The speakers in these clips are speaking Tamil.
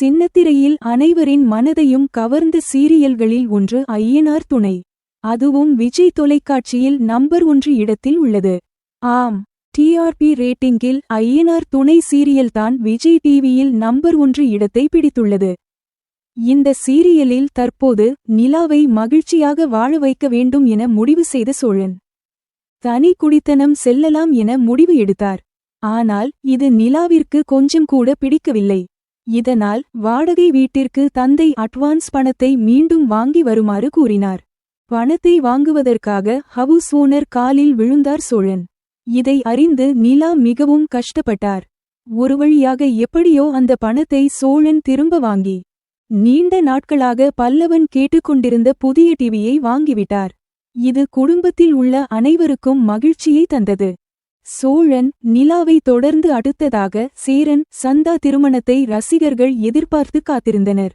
சின்னத்திரையில் அனைவரின் மனதையும் கவர்ந்த சீரியல்களில் ஒன்று ஐயனார் துணை. அதுவும் விஜய் தொலைக்காட்சியில் நம்பர் 1 இடத்தில் உள்ளது. ஆம், டிஆர்பி ரேட்டிங்கில் ஐயனார் துணை சீரியல்தான் விஜய் டிவியில் நம்பர் 1 இடத்தை பிடித்துள்ளது. இந்த சீரியலில் தற்போது நிலாவை மகிழ்ச்சியாக வாழ வைக்க வேண்டும் என முடிவு செய்த சோழன் தனி குடித்தனம் செல்லலாம் என முடிவு எடுத்தார். ஆனால் இது நிலாவிற்கு கொஞ்சம் கூட பிடிக்கவில்லை. இதனால் வாடகை வீட்டிற்கு தந்தை அட்வான்ஸ் பணத்தை மீண்டும் வாங்கி வருமாறு கூறினார். பணத்தை வாங்குவதற்காக ஹவுஸ் ஓனர் காலில் விழுந்தார் சோழன். இதை அறிந்து நிலா மிகவும் கஷ்டப்பட்டார். ஒரு வழியாக எப்படியோ அந்த பணத்தை சோழன் திரும்ப வாங்கி நீண்ட நாட்களாக பல்லவன் கேட்டுக்கொண்டிருந்த புதிய டிவியை வாங்கிவிட்டார். இது குடும்பத்தில் உள்ள அனைவருக்கும் மகிழ்ச்சியை தந்தது. சோழன் நிலாவை தொடர்ந்து அடுத்ததாக சேரன் சந்தா திருமணத்தை ரசிகர்கள் எதிர்பார்த்து காத்திருந்தனர்.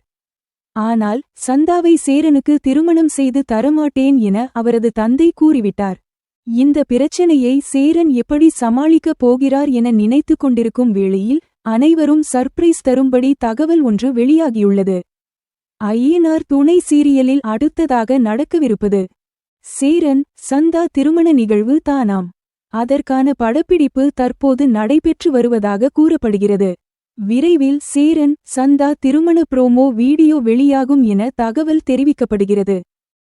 ஆனால் சந்தாவை சேரனுக்கு திருமணம் செய்து தரமாட்டேன் என அவரது தந்தை கூறிவிட்டார். இந்த பிரச்சனையை சேரன் எப்படி சமாளிக்கப் போகிறார் என நினைத்துக் கொண்டிருக்கும் வேளையில் அனைவரும் சர்ப்ரைஸ் தரும்படி தகவல் ஒன்று வெளியாகியுள்ளது. ஐயனார் துணை சீரியலில் அடுத்ததாக நடக்கவிருப்பது சேரன் சந்தா திருமண நிகழ்வு தானாம். அதற்கான படப்பிடிப்பு தற்போது நடைபெற்று வருவதாக கூறப்படுகிறது. விரைவில் சேரன் சந்தா திருமண ப்ரோமோ வீடியோ வெளியாகும் என தகவல் தெரிவிக்கப்படுகிறது.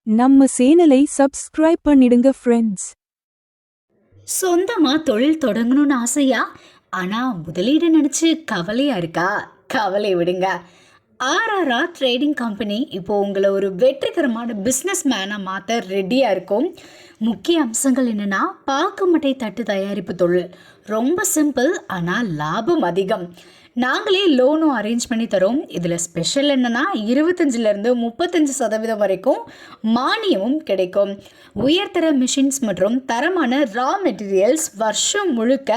நம்ம சேனலை சப்ஸ்கிரைப் பண்ணிடுங்க ஃப்ரெண்ட்ஸ். சொந்தமா தொழில் தொடங்கணும்னு ஆசையா? ஆனா முதலீடு நினைச்சு கவலையா இருக்கா? கவலை விடுங்க. ஆர்ஆர்ஆர் ட்ரேடிங் கம்பெனி இப்போ உங்களை ஒரு வெற்றிகரமான பிஸ்னஸ் மேனாக மாற்ற ரெடியாக இருக்கும். முக்கிய அம்சங்கள் என்னென்னா, பாக்குமட்டை தட்டு தயாரிப்பு தொழில் ரொம்ப சிம்பிள், ஆனால் லாபம் அதிகம். நாங்களே லோனும் அரேஞ்ச் பண்ணி தரோம். இதில் ஸ்பெஷல் என்னென்னா 25% 35% வரைக்கும் மானியமும் கிடைக்கும். உயர்தர மிஷின்ஸ் மற்றும் தரமான ரா மெட்டீரியல்ஸ் வருஷம் முழுக்க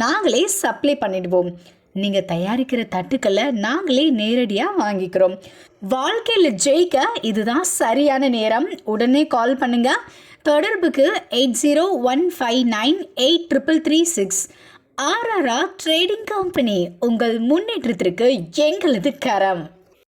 நாங்களே சப்ளை பண்ணிடுவோம். நீங்கள் தயாரிக்கிற தட்டுக்களை நாங்களே நேரடியாக வாங்கிக்கிறோம். வாழ்க்கையில் ஜெயிக்க இதுதான் சரியான நேரம். உடனே கால் பண்ணுங்க. தொடர்புக்கு 8015983336. ஆர்ஆர்ஆர் ட்ரேடிங் கம்பெனி, உங்கள் முன்னேற்றத்திற்கு எங்களது கரம்.